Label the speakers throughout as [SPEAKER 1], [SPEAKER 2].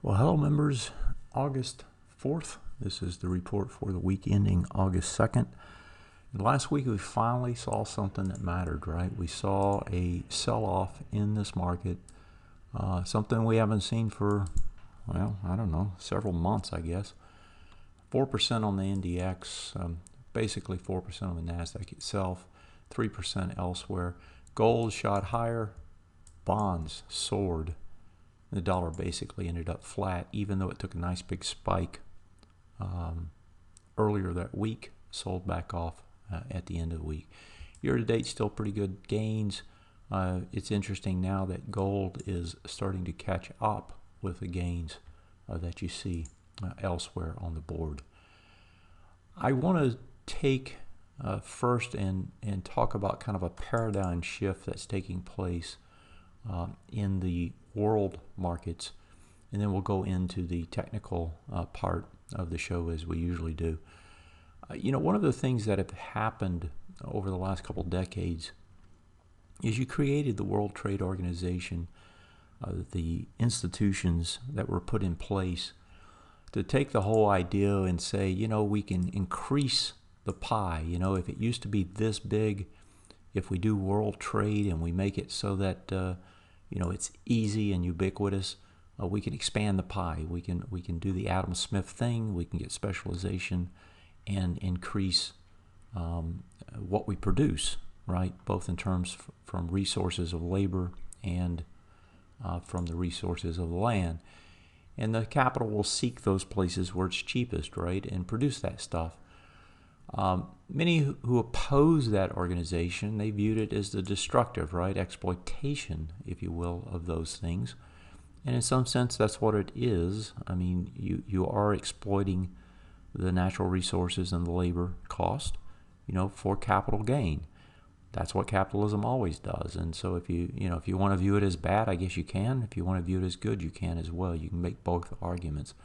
[SPEAKER 1] Well, hello members. August 4th. This is the report for the week ending August 2nd. And last week we finally saw something that mattered, right? We saw a sell-off in this market, something we haven't seen for, well, I don't know, several months, I guess. 4% on the NDX, basically 4% on the NASDAQ itself, 3% elsewhere. Gold shot higher, bonds soared. The dollar basically ended up flat, even though it took a nice big spike earlier that week, sold back off at the end of the week. Year to date, still pretty good gains. It's interesting now that gold is starting to catch up with the gains that you see elsewhere on the board. I want to take first and talk about kind of a paradigm shift that's taking place in the world markets, and then we'll go into the technical part of the show as we usually do. One of the things that have happened over the last couple decades is you created the World Trade Organization, the institutions that were put in place to take the whole idea and say, we can increase the pie. If it used to be this big, if we do world trade and we make it so that it's easy and ubiquitous, we can expand the pie. We can do the Adam Smith thing. We can get specialization and increase what we produce, right? Both in terms from resources of labor and from the resources of the land. And the capital will seek those places where it's cheapest, right? And produce that stuff. Many who oppose that organization, they viewed it as the destructive, right? Exploitation, if you will, of those things. And in some sense, that's what it is. I mean, you are exploiting the natural resources and the labor cost, for capital gain. That's what capitalism always does. And so if you want to view it as bad, I guess you can. If you want to view it as good, you can as well. You can make both arguments.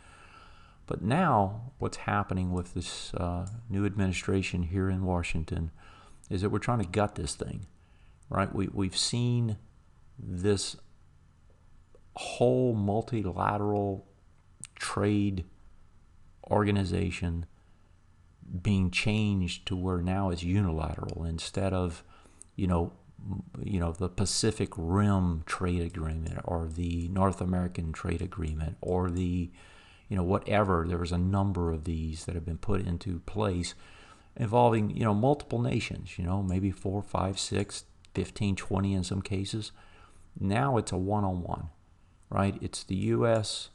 [SPEAKER 1] But now what's happening with this new administration here in Washington is that we're trying to gut this thing, right? We've seen this whole multilateral trade organization being changed to where now it's unilateral instead of, the Pacific Rim Trade Agreement or the North American Trade Agreement or the whatever. There was a number of these that have been put into place involving, multiple nations, maybe 4, 5, 6, 15, 20 in some cases. Now it's a one-on-one, right? It's the U.S.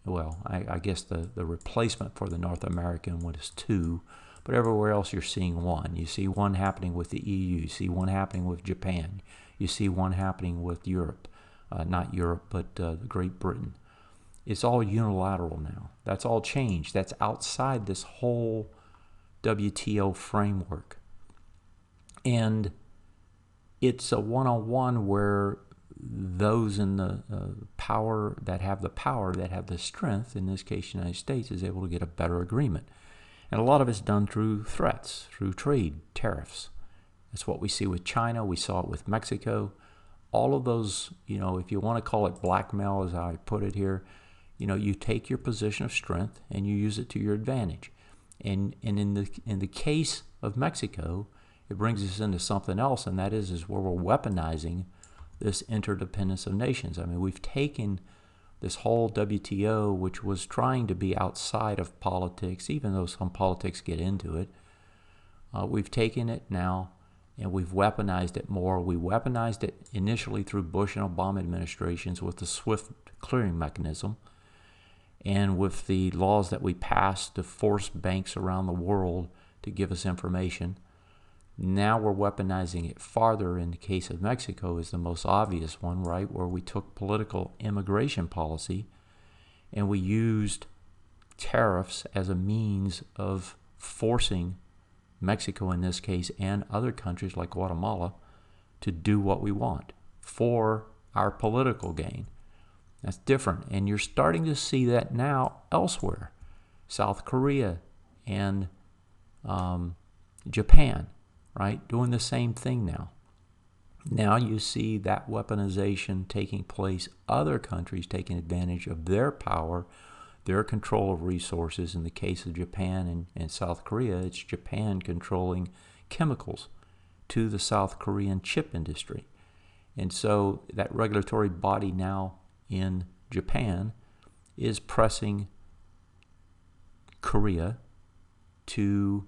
[SPEAKER 1] Well, I guess the replacement for the North American one is 2, but everywhere else you're seeing 1. You see one happening with the EU. You see one happening with Japan. You see one happening with Europe. Not Europe, but Great Britain. It's all unilateral now. That's all changed. That's outside this whole WTO framework. And it's a one-on-one where those in the power, that have the strength, in this case, the United States, is able to get a better agreement. And a lot of it's done through threats, through trade, tariffs. That's what we see with China. We saw it with Mexico. All of those, if you want to call it blackmail, as I put it here, you take your position of strength and you use it to your advantage. And in the case of Mexico, it brings us into something else, and that is where we're weaponizing this interdependence of nations. I mean, we've taken this whole WTO, which was trying to be outside of politics, even though some politics get into it. We've taken it now and we've weaponized it more. We weaponized it initially through Bush and Obama administrations with the SWIFT clearing mechanism, and with the laws that we passed to force banks around the world to give us information. Now we're weaponizing it farther. In the case of Mexico is the most obvious one, right, where we took political immigration policy and we used tariffs as a means of forcing Mexico, in this case, and other countries like Guatemala to do what we want for our political gain. That's different, and you're starting to see that now elsewhere. South Korea and Japan, right, doing the same thing now. Now you see that weaponization taking place, other countries taking advantage of their power, their control of resources. In the case of Japan and South Korea, it's Japan controlling chemicals to the South Korean chip industry. And so that regulatory body now in Japan is pressing Korea to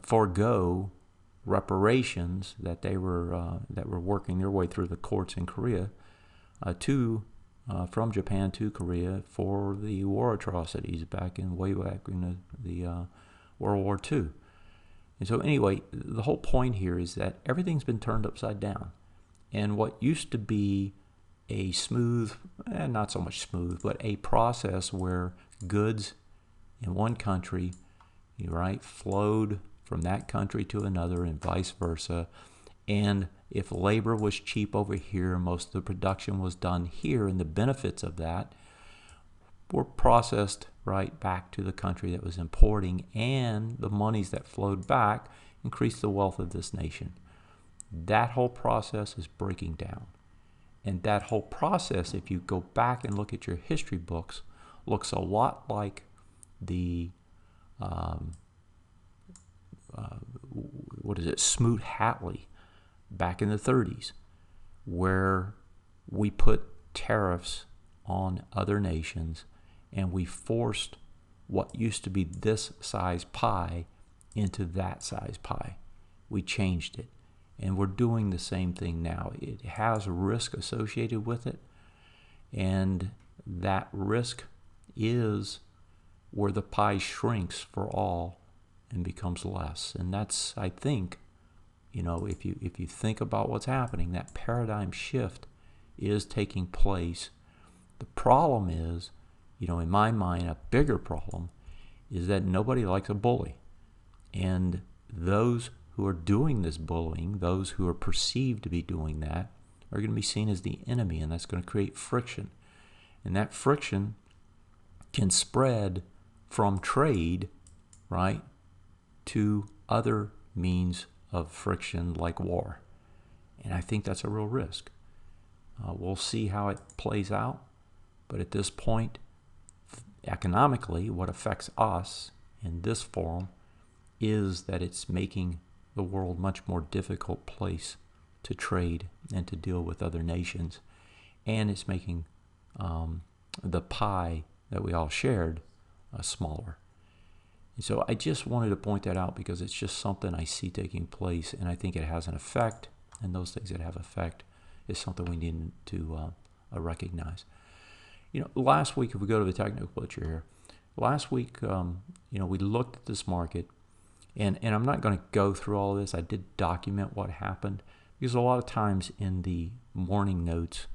[SPEAKER 1] forego reparations that they were working their way through the courts in Korea from Japan to Korea for the war atrocities way back in the World War II. And so anyway, the whole point here is that everything's been turned upside down. And what used to be a smooth, not so much smooth, but a process where goods in one country, right, flowed from that country to another and vice versa. And if labor was cheap over here, most of the production was done here, and the benefits of that were processed right back to the country that was importing, and the monies that flowed back increased the wealth of this nation. That whole process is breaking down. And that whole process, if you go back and look at your history books, looks a lot like the Smoot-Hawley back in the 30s, where we put tariffs on other nations and we forced what used to be this size pie into that size pie. We changed it, and we're doing the same thing now. It has risk associated with it, and that risk is where the pie shrinks for all and becomes less. And that's, I think, if you think about what's happening, that paradigm shift is taking place. The problem is, in my mind, a bigger problem is that nobody likes a bully. And those who are doing this bullying, those who are perceived to be doing that, are going to be seen as the enemy, and that's going to create friction. And that friction can spread from trade, right, to other means of friction like war. And I think that's a real risk. We'll see how it plays out. But at this point, economically, what affects us in this forum is that it's making the world a much more difficult place to trade and to deal with other nations. And it's making the pie that we all shared smaller. And so I just wanted to point that out because it's just something I see taking place, and I think it has an effect, and those things that have effect is something we need to recognize. Last week, if we go to the technical picture here, last week, we looked at this market, and I'm not going to go through all of this. I did document what happened, because a lot of times in the morning notes,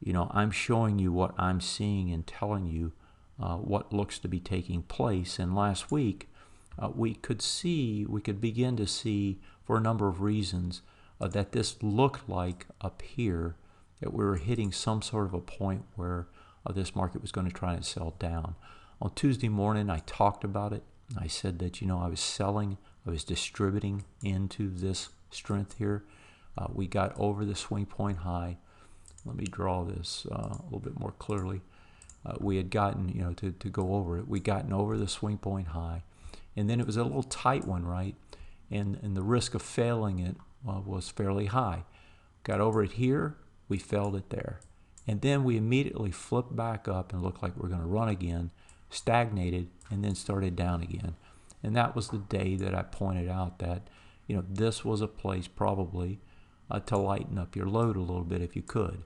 [SPEAKER 1] I'm showing you what I'm seeing and telling you what looks to be taking place. And last week, we could begin to see, for a number of reasons, that this looked like up here that we were hitting some sort of a point where this market was going to try to sell down. On Tuesday morning, I talked about it. I said that, I was selling, I was distributing into this strength here. We got over the swing point high. Let me draw this a little bit more clearly. We had gotten, to go over it, we'd gotten over the swing point high. And then it was a little tight one, right? And the risk of failing it was fairly high. Got over it here, we failed it there. And then we immediately flipped back up and looked like we were going to run again, stagnated, and then started down again. And that was the day that I pointed out that, this was a place probably to lighten up your load a little bit if you could.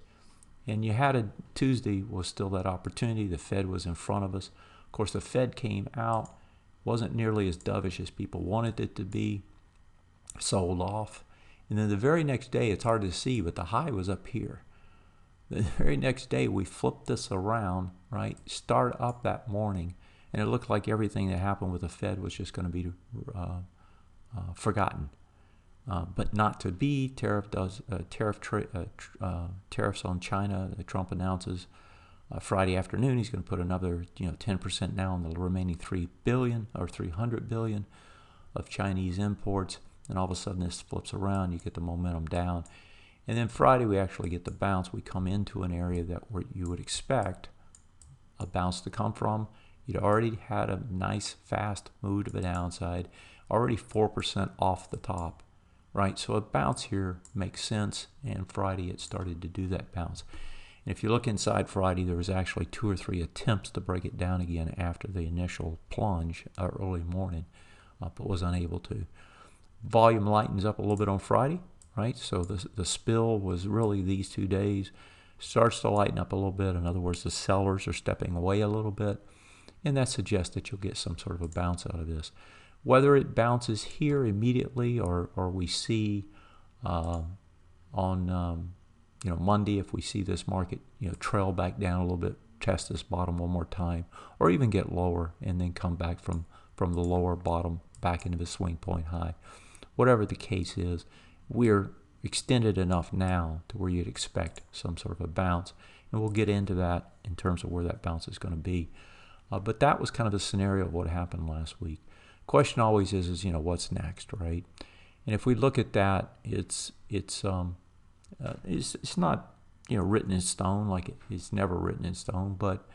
[SPEAKER 1] And you had Tuesday was still that opportunity. The Fed was in front of us. Of course, the Fed came out, wasn't nearly as dovish as people wanted it to be, sold off. And then the very next day, it's hard to see, but the high was up here. The very next day, we flipped this around, right? Start up that morning, and it looked like everything that happened with the Fed was just going to be forgotten. But not to be. Tariffs on China. Trump announces Friday afternoon he's going to put another 10% now on the remaining $3 billion or $300 billion of Chinese imports. and all of a sudden this flips around, you get the momentum down. And then Friday we actually get the bounce. We come into an area that where you would expect a bounce to come from. You'd already had a nice fast move to the downside, already 4% off the top, right? So a bounce here makes sense, and Friday it started to do that bounce. And if you look inside Friday, there was actually 2 or 3 attempts to break it down again after the initial plunge early morning, but was unable to. Volume lightens up a little bit on Friday, right? So the spill was really these 2 days. Starts to lighten up a little bit. In other words, the sellers are stepping away a little bit, and that suggests that you'll get some sort of a bounce out of this. Whether it bounces here immediately or we see on Monday, if we see this market trail back down a little bit, test this bottom one more time, or even get lower and then come back from the lower bottom back into the swing point high. Whatever the case is, we're extended enough now to where you'd expect some sort of a bounce, and we'll get into that in terms of where that bounce is going to be. But that was kind of the scenario of what happened last week. Question always is what's next, right? And if we look at that, it's not written in stone, like it's never written in stone, but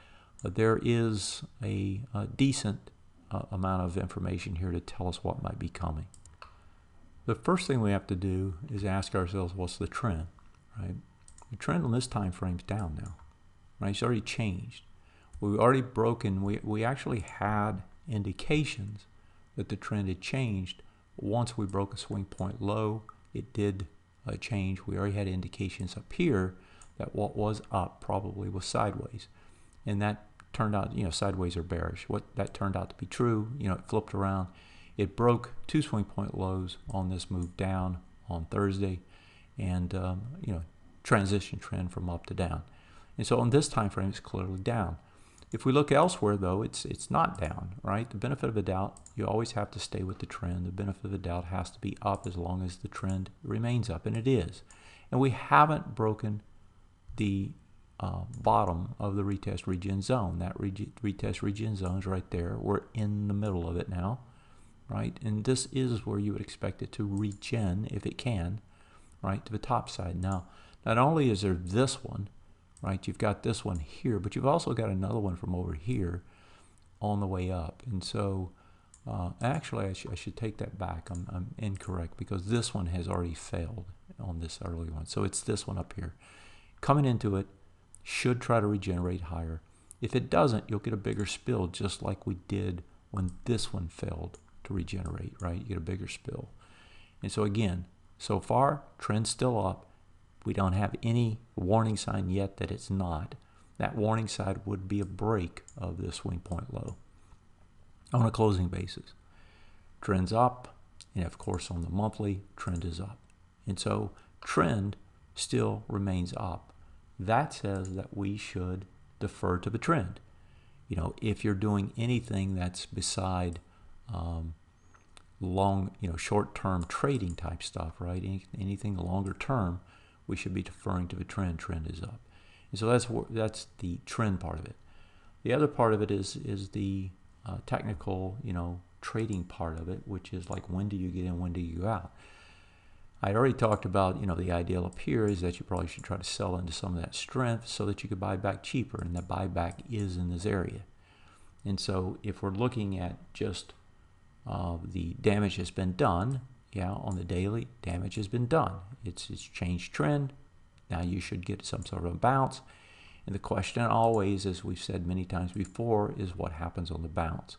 [SPEAKER 1] there is a decent amount of information here to tell us what might be coming. The first thing we have to do is ask ourselves, what's the trend, right? The trend on this time frame is down now, right? It's already changed. We've already broken, we actually had indications that the trend had changed. Once we broke a swing point low, it did change. We already had indications up here that what was up probably was sideways. And that turned out, sideways or bearish. What that turned out to be true, it flipped around. It broke 2 swing point lows on this move down on Thursday, and transition trend from up to down. And so on this time frame, it's clearly down. If we look elsewhere, though, it's not down, right? The benefit of the doubt, you always have to stay with the trend. The benefit of the doubt has to be up as long as the trend remains up, and it is. And we haven't broken the bottom of the retest regen zone. That retest regen zone is right there. We're in the middle of it now, right? And this is where you would expect it to regen, if it can, right, to the top side. Now, not only is there this one, right, you've got this one here, but you've also got another one from over here on the way up. And so actually I should take that back. I'm incorrect, because this one has already failed on this early one. So it's this one up here. Coming into it, should try to regenerate higher. If it doesn't, you'll get a bigger spill, just like we did when this one failed to regenerate, right? You get a bigger spill. And so again, so far, trend's still up. We don't have any warning sign yet that it's not. That warning sign would be a break of this swing point low on a closing basis. Trend's up, and of course on the monthly, trend is up. And so trend still remains up. That says that we should defer to the trend. If you're doing anything that's beside short-term trading type stuff, right? Anything longer term, we should be deferring to the trend. Trend is up. And so that's the trend part of it. The other part of it is the technical, trading part of it, which is like, when do you get in, when do you go out? I already talked about, the ideal up here is that you probably should try to sell into some of that strength so that you could buy back cheaper, and the buyback is in this area. And so if we're looking at just the damage has been done, on the daily, damage has been done. It's changed trend. Now you should get some sort of a bounce. And the question always, as we've said many times before, is what happens on the bounce.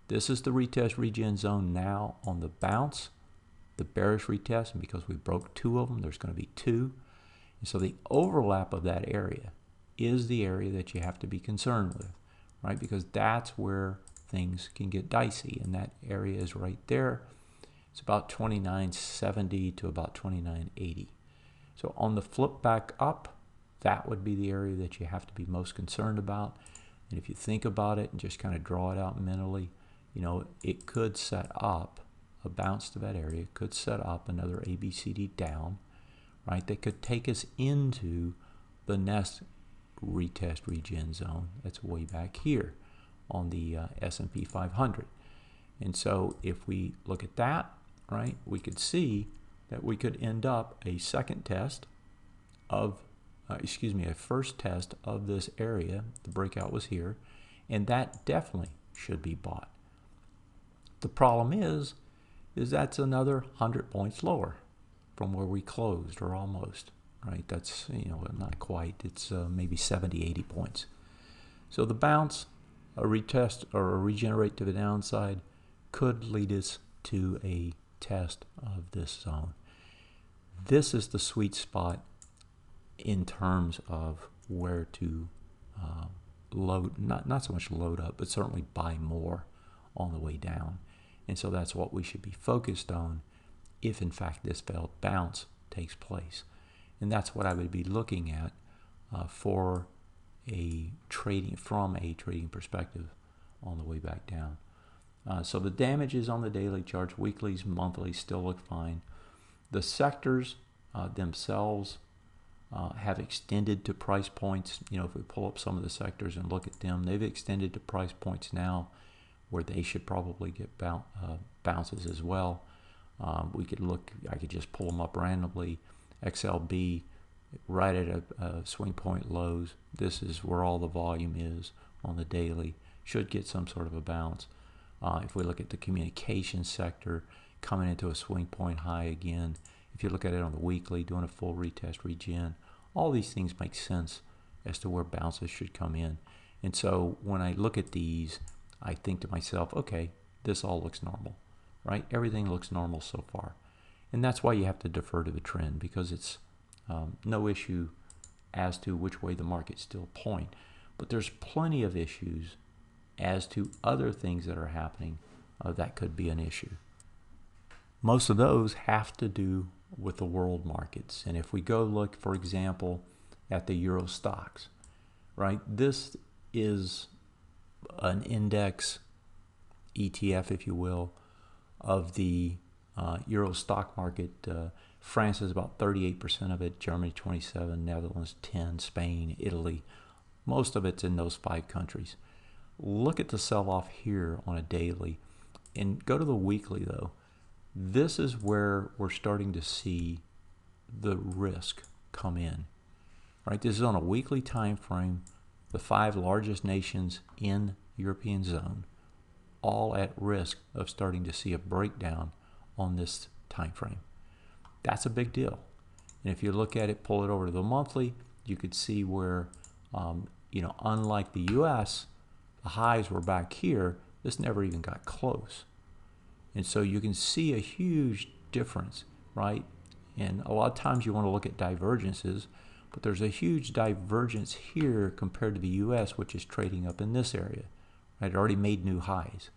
[SPEAKER 1] This is the retest regen zone now on the bounce, the bearish retest, and because we broke 2 of them, there's going to be 2. And so the overlap of that area is the area that you have to be concerned with, right? Because that's where things can get dicey, and that area is right there. It's about 29.70 to about 29.80. So on the flip back up, that would be the area that you have to be most concerned about. And if you think about it and just kind of draw it out mentally, it could set up a bounce to that area. It could set up another ABCD down, right? That could take us into the next retest regen zone that's way back here on the S&P 500. And so if we look at that, right, we could see that we could end up a second test of, a first test of this area. The breakout was here, and that definitely should be bought. The problem is that's another 100 points lower from where we closed, or almost, right? That's, not quite. It's maybe 70, 80 points. So the bounce, a retest, or a regenerate to the downside could lead us to a test of this zone. This is the sweet spot in terms of where to load, not so much load up, but certainly buy more on the way down. And so that's what we should be focused on if in fact this failed bounce takes place. And that's what I would be looking at from a trading perspective on the way back down. So the damages on the daily charts, weeklies, monthlies still look fine. The sectors themselves have extended to price points. If we pull up some of the sectors and look at them, they've extended to price points now where they should probably get bounces as well. I could just pull them up randomly. XLB right at a swing point lows. This is where all the volume is on the daily. Should get some sort of a bounce. If we look at the communication sector, coming into a swing point high again. If you look at it on the weekly, doing a full retest, regen, all these things make sense as to where bounces should come in. And so when I look at these, I think to myself, okay, this all looks normal, right? Everything looks normal so far. And that's why you have to defer to the trend, because it's no issue as to which way the markets still point. But there's plenty of issues as to other things that are happening that could be an issue. Most of those have to do with the world markets. And if we go look, for example, at the Euro stocks, right? This is an index ETF, if you will, of the Euro stock market. France is about 38% of it, Germany 27%, Netherlands 10%, Spain, Italy. Most of it's in those 5 countries. Look at the sell-off here on a daily, and go to the weekly though. This is where we're starting to see the risk come in, right? This is on a weekly time frame. The 5 largest nations in the European zone, all at risk of starting to see a breakdown on this time frame. That's a big deal. And if you look at it, pull it over to the monthly, you could see where, unlike the U.S., the highs were back here. This never even got close. And so you can see a huge difference, right? And a lot of times you want to look at divergences, but there's a huge divergence here compared to the U.S., which is trading up in this area, right? It already made new highs.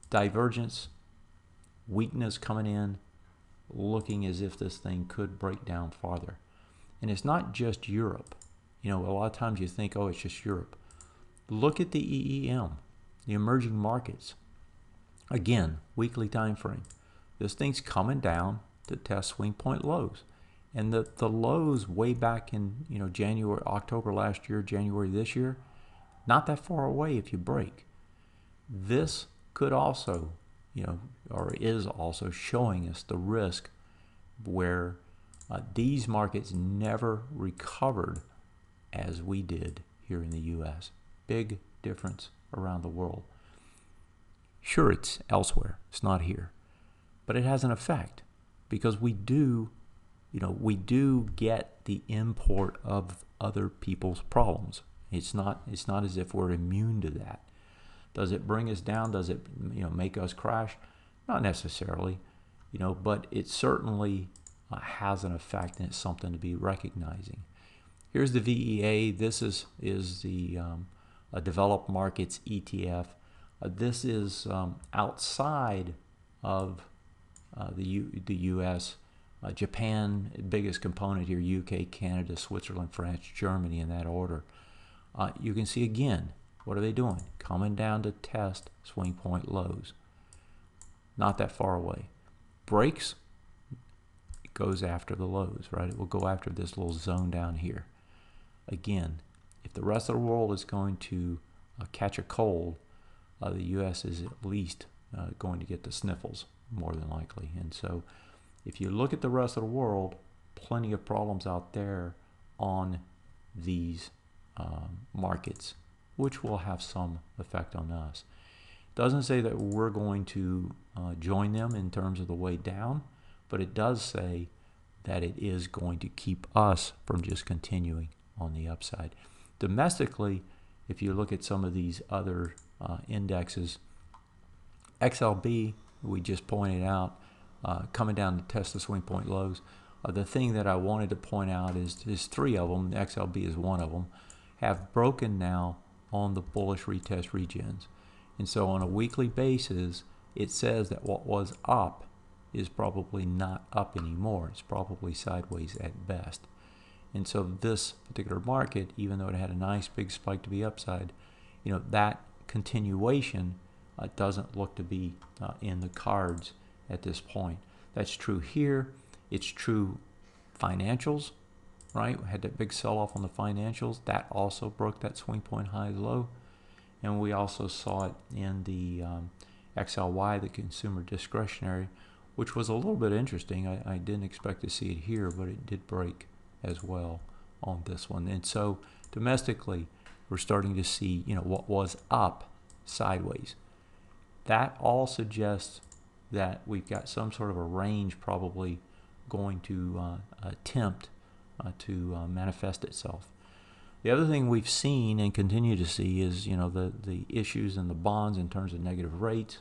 [SPEAKER 1] Divergence, weakness coming in, looking as if this thing could break down farther. And it's not just Europe. A lot of times you think, oh, it's just Europe. Look at the EEM, the emerging markets. Again, weekly time frame. This thing's coming down to test swing point lows. And the lows way back in January, October last year, January this year, not that far away if you break. This could also, or is also showing us the risk where these markets never recovered as we did here in the U.S. Big difference around the world. Sure, it's elsewhere. It's not here. But it has an effect because we do get the import of other people's problems. It's not as if we're immune to that. Does it bring us down? Does it make us crash? Not necessarily, but it certainly has an effect, and it's something to be recognizing. Here's the VEA. This is the developed markets ETF. This is outside of the U.S. Japan, biggest component here, UK, Canada, Switzerland, France, Germany, in that order. You can see again, what are they doing? Coming down to test swing point lows. Not that far away. Breaks, it goes after the lows, right? It will go after this little zone down here. Again, if the rest of the world is going to catch a cold, the U.S. is at least going to get the sniffles more than likely. And so if you look at the rest of the world, plenty of problems out there on these markets, which will have some effect on us. Doesn't say that we're going to join them in terms of the way down, but it does say that it is going to keep us from just continuing on the upside. Domestically, if you look at some of these other indexes, XLB, we just pointed out, coming down to test the swing point lows. The thing that I wanted to point out is three of them, XLB is one of them, have broken now on the bullish retest regens. And so on a weekly basis, it says that what was up is probably not up anymore. It's probably sideways at best. And so this particular market, even though it had a nice big spike to be upside, that continuation doesn't look to be in the cards at this point. That's true here. It's true financials, right? We had that big sell-off on the financials. That also broke that swing point high low. And we also saw it in the XLY, the consumer discretionary, which was a little bit interesting. I didn't expect to see it here, but it did break as well on this one. And so domestically, we're starting to see, what was up sideways. That all suggests that we've got some sort of a range probably going to attempt to manifest itself. The other thing we've seen and continue to see is, the issues in the bonds in terms of negative rates.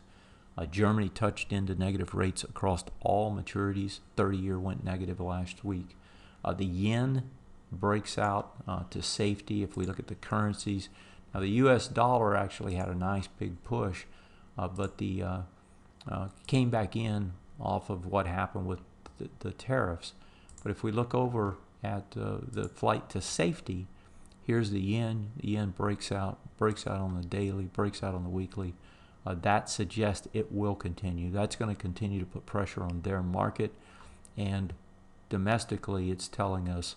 [SPEAKER 1] Germany touched into negative rates across all maturities. 30-year went negative last week. The yen breaks out to safety if we look at the currencies. Now the U.S. dollar actually had a nice big push, but the came back in off of what happened with the tariffs. But if we look over at the flight to safety, here's the yen. The yen breaks out on the daily, breaks out on the weekly. That suggests it will continue. That's going to continue to put pressure on their market. And domestically, it's telling us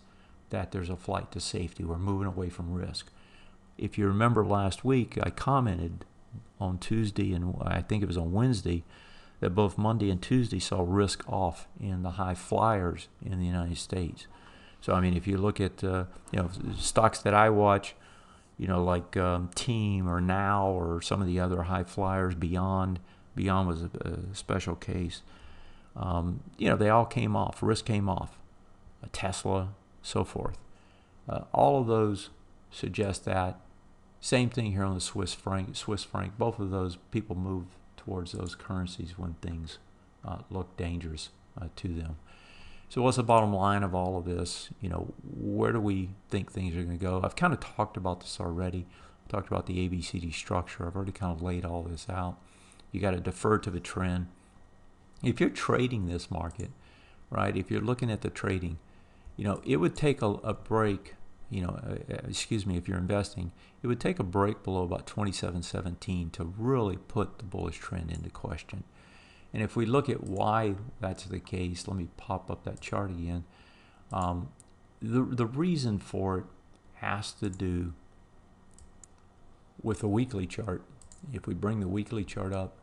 [SPEAKER 1] that there's a flight to safety. We're moving away from risk. If you remember last week, I commented on Tuesday and I think it was on Wednesday that both Monday and Tuesday saw risk off in the high flyers in the United States. So, I mean, if you look at, stocks that I watch, like Team or Now or some of the other high flyers, Beyond was a special case. They all came off. Risk came off. Tesla, so forth. All of those suggest that. Same thing here on the Swiss franc. Both of those people move towards those currencies when things look dangerous to them. So what's the bottom line of all of this? Where do we think things are going to go? I've kind of talked about this already. I talked about the ABCD structure. I've already kind of laid all this out. You got to defer to the trend. If you're trading this market, right, if you're looking at the trading, it would take a break, if you're investing, it would take a break below about 27.17 to really put the bullish trend into question. And if we look at why that's the case, let me pop up that chart again. The reason for it has to do with the weekly chart. If we bring the weekly chart up,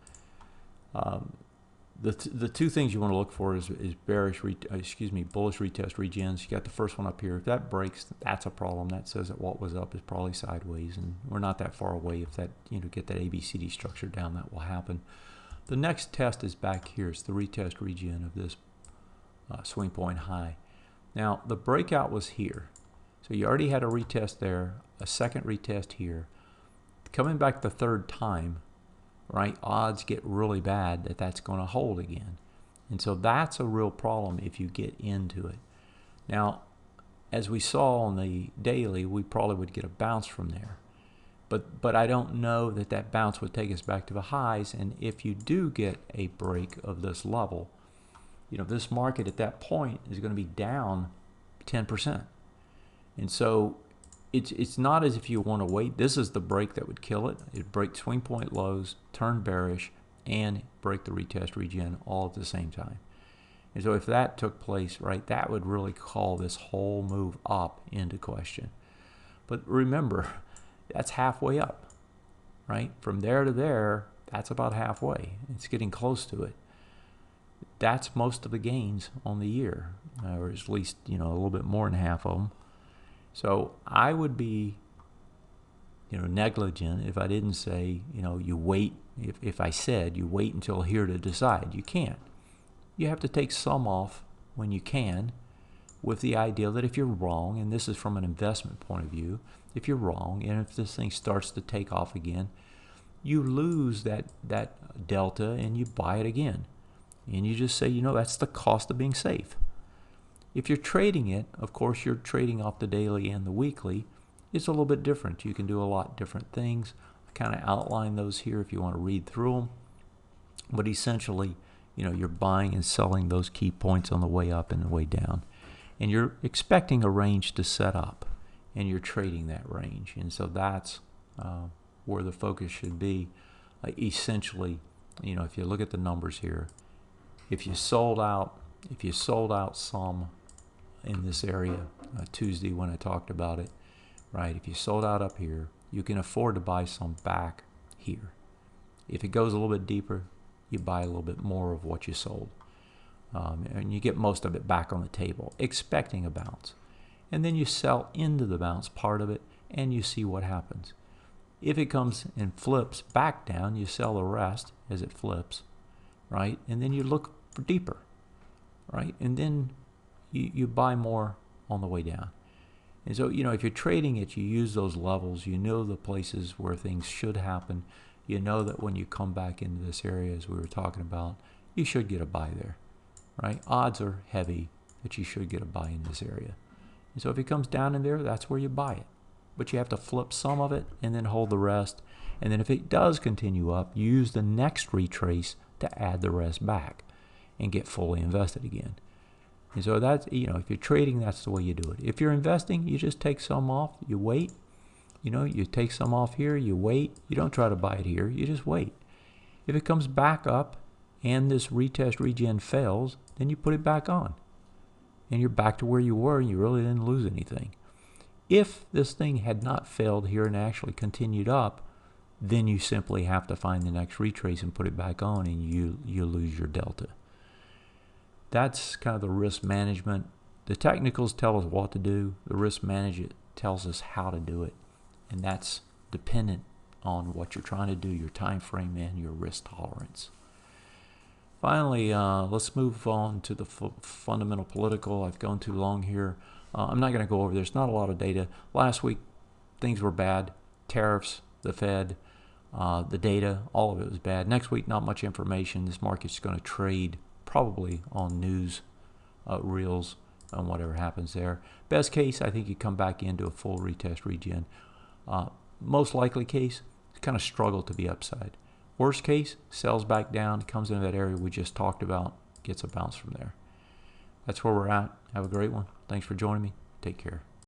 [SPEAKER 1] the two things you want to look for is bullish retest regens. You got the first one up here. If that breaks, that's a problem. That says that what was up is probably sideways, and we're not that far away. If that get that ABCD structure down, that will happen. The next test is back here. It's the retest regen of this swing point high. Now, the breakout was here. So you already had a retest there, a second retest here. Coming back the third time, right, odds get really bad that that's going to hold again. And so that's a real problem if you get into it. Now, as we saw on the daily, we probably would get a bounce from there. But I don't know that bounce would take us back to the highs. And if you do get a break of this level, this market at that point is going to be down 10%. And so it's not as if you want to wait. This is the break that would kill it. It'd break swing point lows, turn bearish, and break the retest regen all at the same time. And so if that took place, right, that would really call this whole move up into question. But remember, that's halfway up, right? From there to there, that's about halfway. It's getting close to it. that's most of the gains on the year, or at least, a little bit more than half of them. So I would be, negligent if I didn't say, you wait. If I said you wait until here to decide, you can't. You have to take some off when you can, with the idea that if you're wrong, and this is from an investment point of view, if you're wrong and if this thing starts to take off again, you lose that delta and you buy it again. And you just say, that's the cost of being safe. If you're trading it, of course, you're trading off the daily and the weekly. It's a little bit different. You can do a lot different things. I kind of outline those here if you want to read through them. But essentially, you're buying and selling those key points on the way up and the way down. And you're expecting a range to set up, and you're trading that range. And so that's where the focus should be. Essentially, if you look at the numbers here, if you sold out some in this area Tuesday when I talked about it, right? If you sold out up here, you can afford to buy some back here. If it goes a little bit deeper, you buy a little bit more of what you sold. And you get most of it back on the table, expecting a bounce. And then you sell into the bounce part of it, and you see what happens. If it comes and flips back down, you sell the rest as it flips, right? And then you look for deeper, right? And then you buy more on the way down. And so, if you're trading it, you use those levels. You know the places where things should happen. You know that when you come back into this area, as we were talking about, you should get a buy there, right? Odds are heavy that you should get a buy in this area. And so if it comes down in there, that's where you buy it. But you have to flip some of it and then hold the rest. And then if it does continue up, use the next retrace to add the rest back and get fully invested again. And so that's, if you're trading, that's the way you do it. If you're investing, you just take some off, you wait. You take some off here, you wait. You don't try to buy it here, you just wait. If it comes back up and this retest regen fails, then you put it back on. And you're back to where you were, and you really didn't lose anything. If this thing had not failed here and actually continued up, then you simply have to find the next retrace and put it back on, and you lose your delta. That's kind of the risk management. The technicals tell us what to do. The risk management tells us how to do it. And that's dependent on what you're trying to do, your time frame, and your risk tolerance. Finally, let's move on to the fundamental political. I've gone too long here. I'm not going to go over. There's not a lot of data. Last week, things were bad. Tariffs, the Fed, the data, all of it was bad. Next week, not much information. This market's going to trade probably on news reels on whatever happens there. Best case, I think you come back into a full retest regen. Most likely case, kind of struggle to be upside. Worst case, sells back down, comes into that area we just talked about, gets a bounce from there. That's where we're at. Have a great one. Thanks for joining me. Take care.